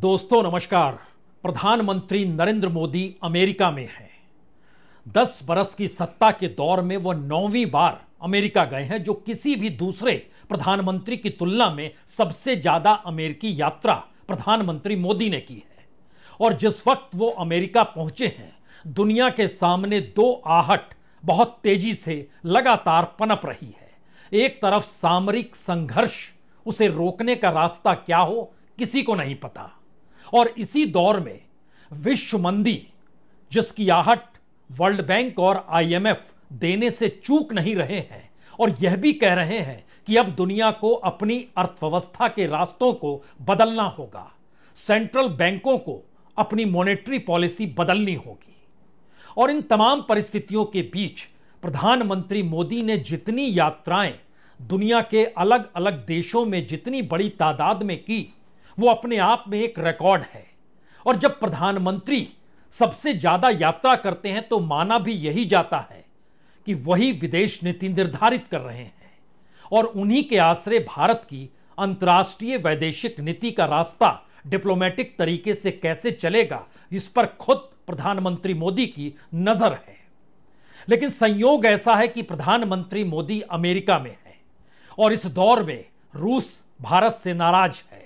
दोस्तों नमस्कार। प्रधानमंत्री नरेंद्र मोदी अमेरिका में हैं। 10 बरस की सत्ता के दौर में वह 9वीं बार अमेरिका गए हैं, जो किसी भी दूसरे प्रधानमंत्री की तुलना में सबसे ज्यादा अमेरिकी यात्रा प्रधानमंत्री मोदी ने की है। और जिस वक्त वो अमेरिका पहुंचे हैं, दुनिया के सामने दो आहट बहुत तेजी से लगातार पनप रही है। एक तरफ सामरिक संघर्ष, उसे रोकने का रास्ता क्या हो किसी को नहीं पता, और इसी दौर में विश्व मंदी, जिसकी आहट वर्ल्ड बैंक और आईएमएफ देने से चूक नहीं रहे हैं, और यह भी कह रहे हैं कि अब दुनिया को अपनी अर्थव्यवस्था के रास्तों को बदलना होगा, सेंट्रल बैंकों को अपनी मॉनेटरी पॉलिसी बदलनी होगी। और इन तमाम परिस्थितियों के बीच प्रधानमंत्री मोदी ने जितनी यात्राएं दुनिया के अलग अलग देशों में जितनी बड़ी तादाद में की, वो अपने आप में एक रिकॉर्ड है। और जब प्रधानमंत्री सबसे ज्यादा यात्रा करते हैं तो माना भी यही जाता है कि वही विदेश नीति निर्धारित कर रहे हैं, और उन्हीं के आश्रय भारत की अंतर्राष्ट्रीय वैदेशिक नीति का रास्ता डिप्लोमेटिक तरीके से कैसे चलेगा, इस पर खुद प्रधानमंत्री मोदी की नजर है। लेकिन संयोग ऐसा है कि प्रधानमंत्री मोदी अमेरिका में है, और इस दौर में रूस भारत से नाराज है।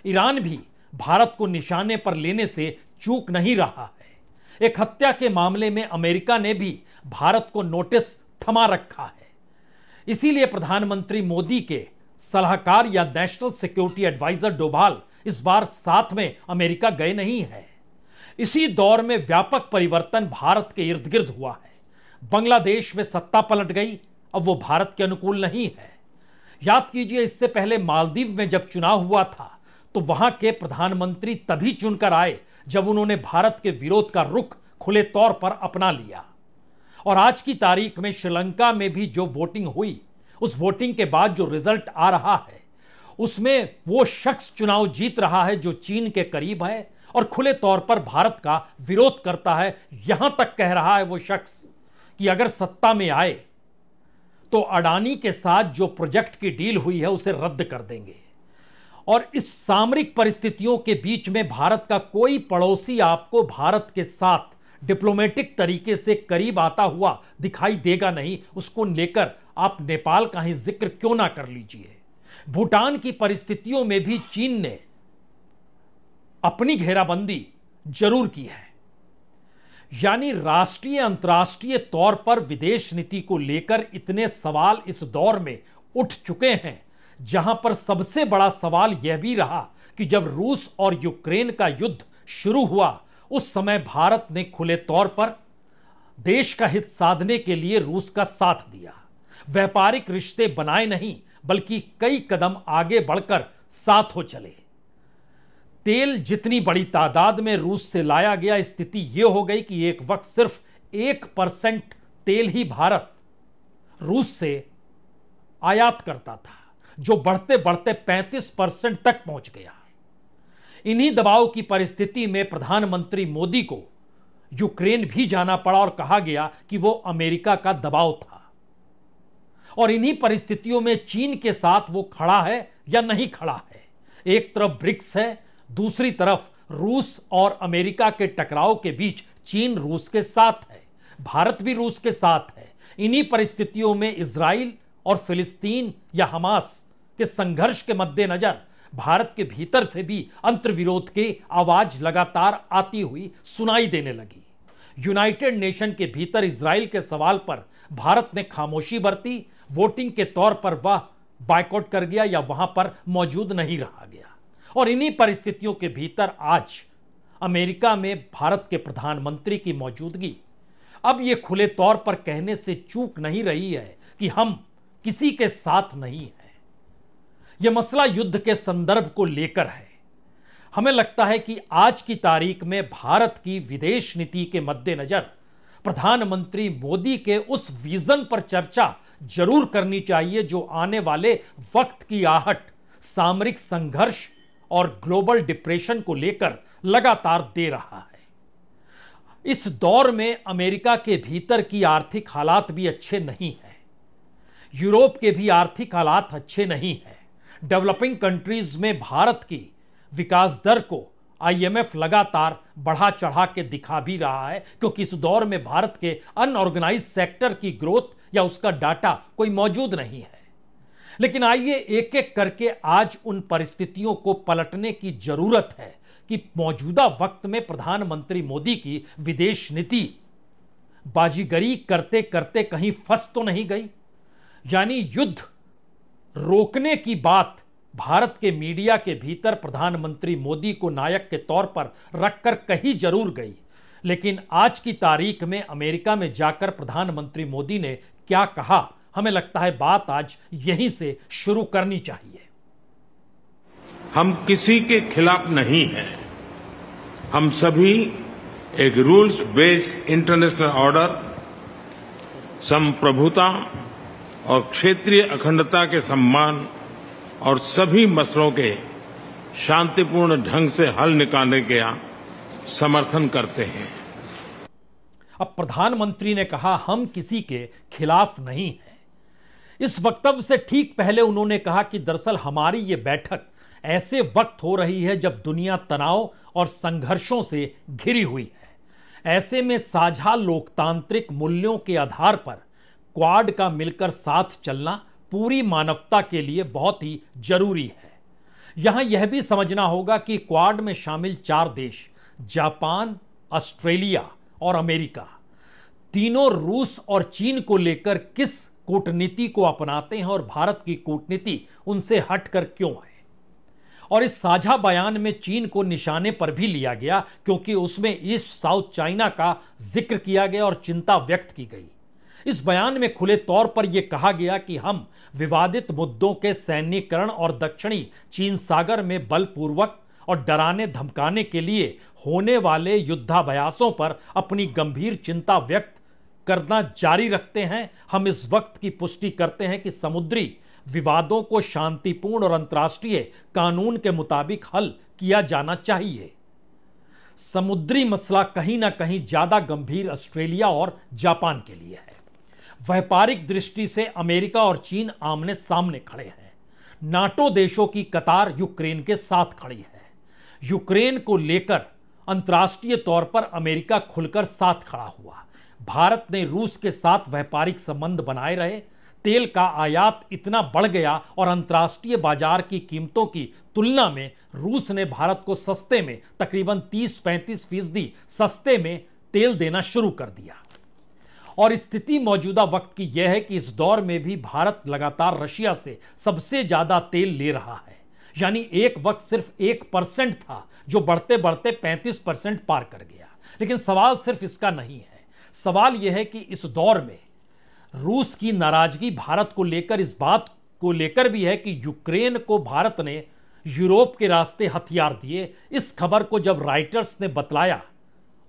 ईरान भी भारत को निशाने पर लेने से चूक नहीं रहा है। एक हत्या के मामले में अमेरिका ने भी भारत को नोटिस थमा रखा है। इसीलिए प्रधानमंत्री मोदी के सलाहकार या नेशनल सिक्योरिटी एडवाइजर डोभाल इस बार साथ में अमेरिका गए नहीं है। इसी दौर में व्यापक परिवर्तन भारत के इर्द गिर्द हुआ है। बांग्लादेश में सत्ता पलट गई, अब वो भारत के अनुकूल नहीं है। याद कीजिए, इससे पहले मालदीव में जब चुनाव हुआ था तो वहां के प्रधानमंत्री तभी चुनकर आए जब उन्होंने भारत के विरोध का रुख खुले तौर पर अपना लिया। और आज की तारीख में श्रीलंका में भी जो वोटिंग हुई, उस वोटिंग के बाद जो रिजल्ट आ रहा है, उसमें वो शख्स चुनाव जीत रहा है जो चीन के करीब है और खुले तौर पर भारत का विरोध करता है। यहां तक कह रहा है वो शख्स कि अगर सत्ता में आए तो अडानी के साथ जो प्रोजेक्ट की डील हुई है उसे रद्द कर देंगे। और इस सामरिक परिस्थितियों के बीच में भारत का कोई पड़ोसी आपको भारत के साथ डिप्लोमेटिक तरीके से करीब आता हुआ दिखाई देगा नहीं। उसको लेकर आप नेपाल का ही जिक्र क्यों ना कर लीजिए। भूटान की परिस्थितियों में भी चीन ने अपनी घेराबंदी जरूर की है। यानी राष्ट्रीय अंतर्राष्ट्रीय तौर पर विदेश नीति को लेकर इतने सवाल इस दौर में उठ चुके हैं, जहां पर सबसे बड़ा सवाल यह भी रहा कि जब रूस और यूक्रेन का युद्ध शुरू हुआ, उस समय भारत ने खुले तौर पर देश का हित साधने के लिए रूस का साथ दिया। व्यापारिक रिश्ते बनाए नहीं, बल्कि कई कदम आगे बढ़कर साथ हो चले। तेल जितनी बड़ी तादाद में रूस से लाया गया, स्थिति यह हो गई कि एक वक्त सिर्फ 1% तेल ही भारत रूस से आयात करता था, जो बढ़ते बढ़ते 35% तक पहुंच गया। इन्हीं दबाव की परिस्थिति में प्रधानमंत्री मोदी को यूक्रेन भी जाना पड़ा और कहा गया कि वो अमेरिका का दबाव था। और इन्हीं परिस्थितियों में चीन के साथ वो खड़ा है या नहीं खड़ा है। एक तरफ ब्रिक्स है, दूसरी तरफ रूस और अमेरिका के टकराव के बीच चीन रूस के साथ है, भारत भी रूस के साथ है। इन्हीं परिस्थितियों में इजराइल और फिलिस्तीन या हमास के संघर्ष के मद्देनजर भारत के भीतर से भी अंतर्विरोध की आवाज लगातार आती हुई सुनाई देने लगी। यूनाइटेड नेशन के भीतर इजराइल के सवाल पर भारत ने खामोशी बरती, वोटिंग के तौर पर वह बायकॉट कर गया या वहां पर मौजूद नहीं रहा गया। और इन्हीं परिस्थितियों के भीतर आज अमेरिका में भारत के प्रधानमंत्री की मौजूदगी अब यह खुले तौर पर कहने से चूक नहीं रही है कि हम किसी के साथ नहीं है। यह मसला युद्ध के संदर्भ को लेकर है। हमें लगता है कि आज की तारीख में भारत की विदेश नीति के मद्देनजर प्रधानमंत्री मोदी के उस विजन पर चर्चा जरूर करनी चाहिए जो आने वाले वक्त की आहट, सामरिक संघर्ष और ग्लोबल डिप्रेशन को लेकर लगातार दे रहा है। इस दौर में अमेरिका के भीतर की आर्थिक हालात भी अच्छे नहीं हैं। यूरोप के भी आर्थिक हालात अच्छे नहीं हैं। डेवलपिंग कंट्रीज में भारत की विकास दर को आईएमएफ लगातार बढ़ा चढ़ा के दिखा भी रहा है, क्योंकि इस दौर में भारत के अनऑर्गेनाइज सेक्टर की ग्रोथ या उसका डाटा कोई मौजूद नहीं है। लेकिन आइए एक एक करके आज उन परिस्थितियों को पलटने की जरूरत है कि मौजूदा वक्त में प्रधानमंत्री मोदी की विदेश नीति बाजीगरी करते करते कहीं फंस तो नहीं गई। यानी युद्ध रोकने की बात भारत के मीडिया के भीतर प्रधानमंत्री मोदी को नायक के तौर पर रखकर कही जरूर गई, लेकिन आज की तारीख में अमेरिका में जाकर प्रधानमंत्री मोदी ने क्या कहा, हमें लगता है बात आज यहीं से शुरू करनी चाहिए। हम किसी के खिलाफ नहीं हैं। हम सभी एक रूल्स बेस्ड इंटरनेशनल ऑर्डर, संप्रभुता और क्षेत्रीय अखंडता के सम्मान और सभी मसलों के शांतिपूर्ण ढंग से हल निकालने का समर्थन करते हैं। अब प्रधानमंत्री ने कहा हम किसी के खिलाफ नहीं हैं। इस वक्तव्य से ठीक पहले उन्होंने कहा कि दरअसल हमारी ये बैठक ऐसे वक्त हो रही है जब दुनिया तनाव और संघर्षों से घिरी हुई है। ऐसे में साझा लोकतांत्रिक मूल्यों के आधार पर क्वाड का मिलकर साथ चलना पूरी मानवता के लिए बहुत ही जरूरी है। यहां यह भी समझना होगा कि क्वाड में शामिल 4 देश जापान, ऑस्ट्रेलिया और अमेरिका तीनों रूस और चीन को लेकर किस कूटनीति को अपनाते हैं और भारत की कूटनीति उनसे हटकर क्यों है। और इस साझा बयान में चीन को निशाने पर भी लिया गया, क्योंकि उसमें ईस्ट साउथ चाइना का जिक्र किया गया और चिंता व्यक्त की गई। इस बयान में खुले तौर पर यह कहा गया कि हम विवादित मुद्दों के सैन्यीकरण और दक्षिणी चीन सागर में बलपूर्वक और डराने धमकाने के लिए होने वाले युद्धाभ्यासों पर अपनी गंभीर चिंता व्यक्त करना जारी रखते हैं। हम इस वक्त की पुष्टि करते हैं कि समुद्री विवादों को शांतिपूर्ण और अंतर्राष्ट्रीय कानून के मुताबिक हल किया जाना चाहिए। समुद्री मसला कहीं ना कहीं ज्यादा गंभीर ऑस्ट्रेलिया और जापान के लिए है। व्यापारिक दृष्टि से अमेरिका और चीन आमने सामने खड़े हैं। नाटो देशों की कतार यूक्रेन के साथ खड़ी है। यूक्रेन को लेकर अंतर्राष्ट्रीय तौर पर अमेरिका खुलकर साथ खड़ा हुआ। भारत ने रूस के साथ व्यापारिक संबंध बनाए रहे। तेल का आयात इतना बढ़ गया और अंतर्राष्ट्रीय बाजार की कीमतों की तुलना में रूस ने भारत को सस्ते में तकरीबन 30-35% सस्ते में तेल देना शुरू कर दिया। और स्थिति मौजूदा वक्त की यह है कि इस दौर में भी भारत लगातार रशिया से सबसे ज्यादा तेल ले रहा है। यानी एक वक्त सिर्फ 1% था जो बढ़ते बढ़ते 35% पार कर गया। लेकिन सवाल सिर्फ इसका नहीं है। सवाल यह है कि इस दौर में रूस की नाराजगी भारत को लेकर इस बात को लेकर भी है कि यूक्रेन को भारत ने यूरोप के रास्ते हथियार दिए। इस खबर को जब राइटर्स ने बतलाया,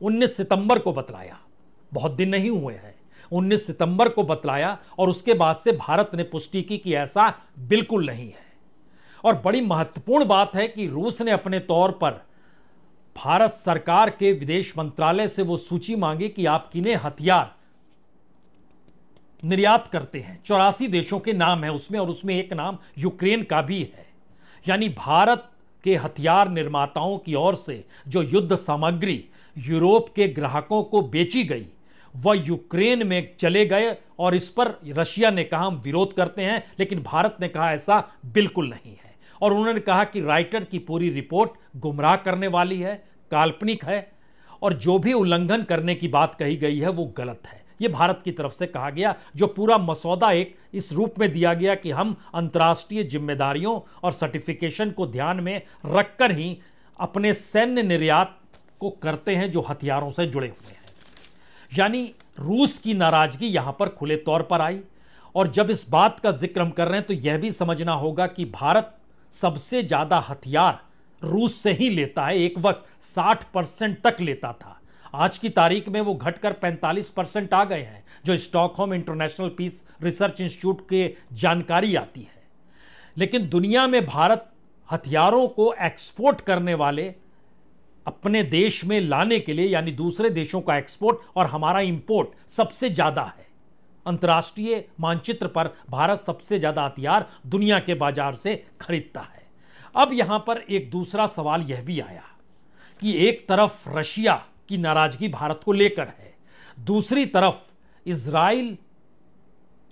19 सितंबर को बतलाया, बहुत दिन नहीं हुए हैं, 19 सितंबर को बतलाया और उसके बाद से भारत ने पुष्टि की कि ऐसा बिल्कुल नहीं है। और बड़ी महत्वपूर्ण बात है कि रूस ने अपने तौर पर भारत सरकार के विदेश मंत्रालय से वो सूची मांगी कि आप किन्हें हथियार निर्यात करते हैं। 84 देशों के नाम है उसमें और उसमें एक नाम यूक्रेन का भी है। यानी भारत के हथियार निर्माताओं की ओर से जो युद्ध सामग्री यूरोप के ग्राहकों को बेची गई वह यूक्रेन में चले गए और इस पर रशिया ने कहा हम विरोध करते हैं, लेकिन भारत ने कहा ऐसा बिल्कुल नहीं है। और उन्होंने कहा कि राइटर की पूरी रिपोर्ट गुमराह करने वाली है, काल्पनिक है और जो भी उल्लंघन करने की बात कही गई है वो गलत है। यह भारत की तरफ से कहा गया, जो पूरा मसौदा एक इस रूप में दिया गया कि हम अंतर्राष्ट्रीय जिम्मेदारियों और सर्टिफिकेशन को ध्यान में रखकर ही अपने सैन्य निर्यात को करते हैं जो हथियारों से जुड़े हुए हैं। यानी रूस की नाराजगी यहां पर खुले तौर पर आई। और जब इस बात का जिक्र हम कर रहे हैं तो यह भी समझना होगा कि भारत सबसे ज्यादा हथियार रूस से ही लेता है। एक वक्त 60% तक लेता था। आज की तारीख में वो घटकर 45% आ गए हैं, जो Stockholm International Peace Research Institute के जानकारी आती है। लेकिन दुनिया में भारत हथियारों को एक्सपोर्ट करने वाले अपने देश में लाने के लिए, यानी दूसरे देशों का एक्सपोर्ट और हमारा इंपोर्ट सबसे ज्यादा है। अंतर्राष्ट्रीय मानचित्र पर भारत सबसे ज्यादा हथियार दुनिया के बाजार से खरीदता है। अब यहां पर एक दूसरा सवाल यह भी आया कि एक तरफ रशिया की नाराजगी भारत को लेकर है, दूसरी तरफ इजराइल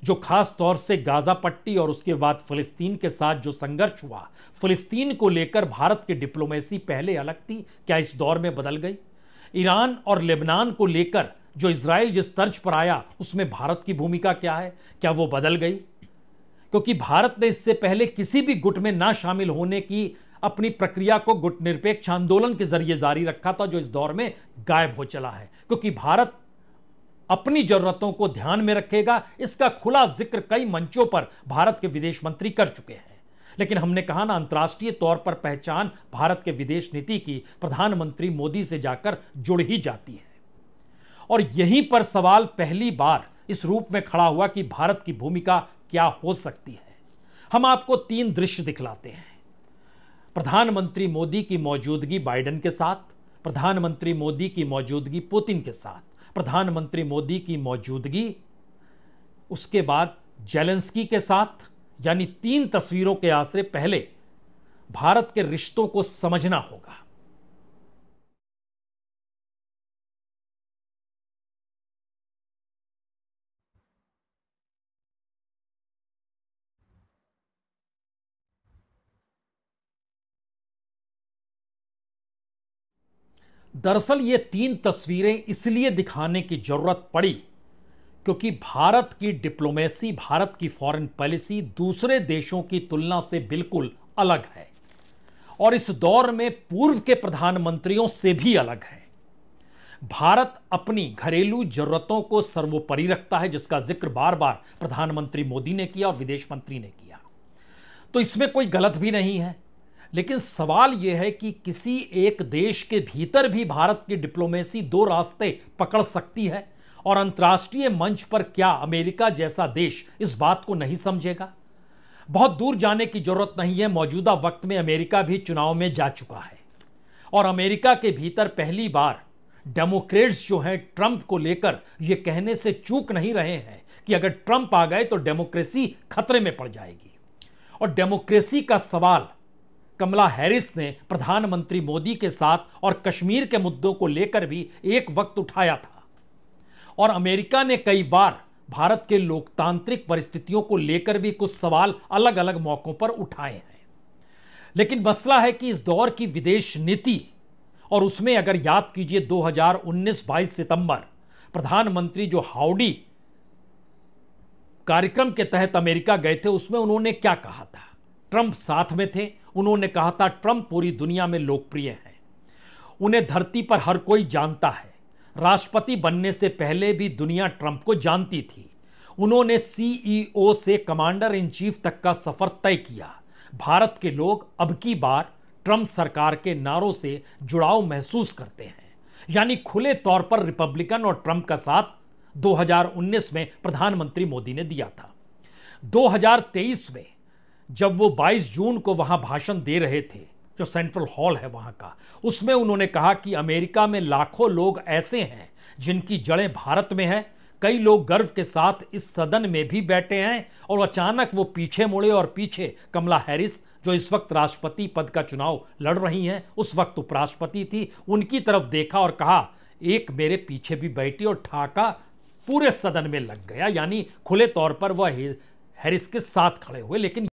जो खास तौर से गाजा पट्टी और उसके बाद फिलिस्तीन के साथ जो संघर्ष हुआ, फिलिस्तीन को लेकर भारत की डिप्लोमेसी पहले अलग थी, क्या इस दौर में बदल गई? ईरान और लेबनान को लेकर जो इजराइल जिस तर्ज पर आया, उसमें भारत की भूमिका क्या है, क्या वो बदल गई? क्योंकि भारत ने इससे पहले किसी भी गुट में ना शामिल होने की अपनी प्रक्रिया को गुट निरपेक्ष आंदोलन के जरिए जारी रखा था, जो इस दौर में गायब हो चला है। क्योंकि भारत अपनी जरूरतों को ध्यान में रखेगा, इसका खुला जिक्र कई मंचों पर भारत के विदेश मंत्री कर चुके हैं। लेकिन हमने कहा ना, अंतर्राष्ट्रीय तौर पर पहचान भारत के विदेश नीति की प्रधानमंत्री मोदी से जाकर जुड़ ही जाती है। और यहीं पर सवाल पहली बार इस रूप में खड़ा हुआ कि भारत की भूमिका क्या हो सकती है। हम आपको 3 दृश्य दिखलाते हैं। प्रधानमंत्री मोदी की मौजूदगी बाइडेन के साथ, प्रधानमंत्री मोदी की मौजूदगी पुतिन के साथ, प्रधानमंत्री मोदी की मौजूदगी उसके बाद जेलेंस्की के साथ, यानी 3 तस्वीरों के आसरे पहले भारत के रिश्तों को समझना होगा। दरअसल ये 3 तस्वीरें इसलिए दिखाने की जरूरत पड़ी क्योंकि भारत की डिप्लोमेसी, भारत की फॉरेन पॉलिसी दूसरे देशों की तुलना से बिल्कुल अलग है और इस दौर में पूर्व के प्रधानमंत्रियों से भी अलग है। भारत अपनी घरेलू जरूरतों को सर्वोपरि रखता है, जिसका जिक्र बार बार प्रधानमंत्री मोदी ने किया और विदेश मंत्री ने किया, तो इसमें कोई गलत भी नहीं है। लेकिन सवाल यह है कि किसी एक देश के भीतर भी भारत की डिप्लोमेसी 2 रास्ते पकड़ सकती है और अंतर्राष्ट्रीय मंच पर क्या अमेरिका जैसा देश इस बात को नहीं समझेगा? बहुत दूर जाने की जरूरत नहीं है, मौजूदा वक्त में अमेरिका भी चुनाव में जा चुका है और अमेरिका के भीतर पहली बार डेमोक्रेट्स जो हैं ट्रंप को लेकर यह कहने से चूक नहीं रहे हैं कि अगर ट्रंप आ गए तो डेमोक्रेसी खतरे में पड़ जाएगी। और डेमोक्रेसी का सवाल कमला हैरिस ने प्रधानमंत्री मोदी के साथ और कश्मीर के मुद्दों को लेकर भी एक वक्त उठाया था और अमेरिका ने कई बार भारत के लोकतांत्रिक परिस्थितियों को लेकर भी कुछ सवाल अलग अलग मौकों पर उठाए हैं। लेकिन मसला है कि इस दौर की विदेश नीति, और उसमें अगर याद कीजिए 2019 22 सितंबर प्रधानमंत्री जो हाउडी कार्यक्रम के तहत अमेरिका गए थे, उसमें उन्होंने क्या कहा था? ट्रंप साथ में थे, उन्होंने कहा था ट्रंप पूरी दुनिया में लोकप्रिय हैं, उन्हें धरती पर हर कोई जानता है, राष्ट्रपति बनने से पहले भी दुनिया ट्रंप को जानती थी, उन्होंने सीईओ से कमांडर इन चीफ तक का सफर तय किया। भारत के लोग अब की बार ट्रंप सरकार के नारों से जुड़ाव महसूस करते हैं, यानी खुले तौर पर रिपब्लिकन और ट्रंप का साथ 2019 में प्रधानमंत्री मोदी ने दिया था। 2023 में जब वो 22 जून को वहां भाषण दे रहे थे, जो सेंट्रल हॉल है वहां का, उसमें उन्होंने कहा कि अमेरिका में लाखों लोग ऐसे हैं जिनकी जड़ें भारत में हैं, कई लोग गर्व के साथ इस सदन में भी बैठे हैं। और अचानक वो पीछे मुड़े और पीछे कमला हैरिस, जो इस वक्त राष्ट्रपति पद का चुनाव लड़ रही हैं, उस वक्त उपराष्ट्रपति थी, उनकी तरफ देखा और कहा एक मेरे पीछे भी बैठी, और ठाका पूरे सदन में लग गया, यानी खुले तौर पर वह हैरिस के साथ खड़े हुए। लेकिन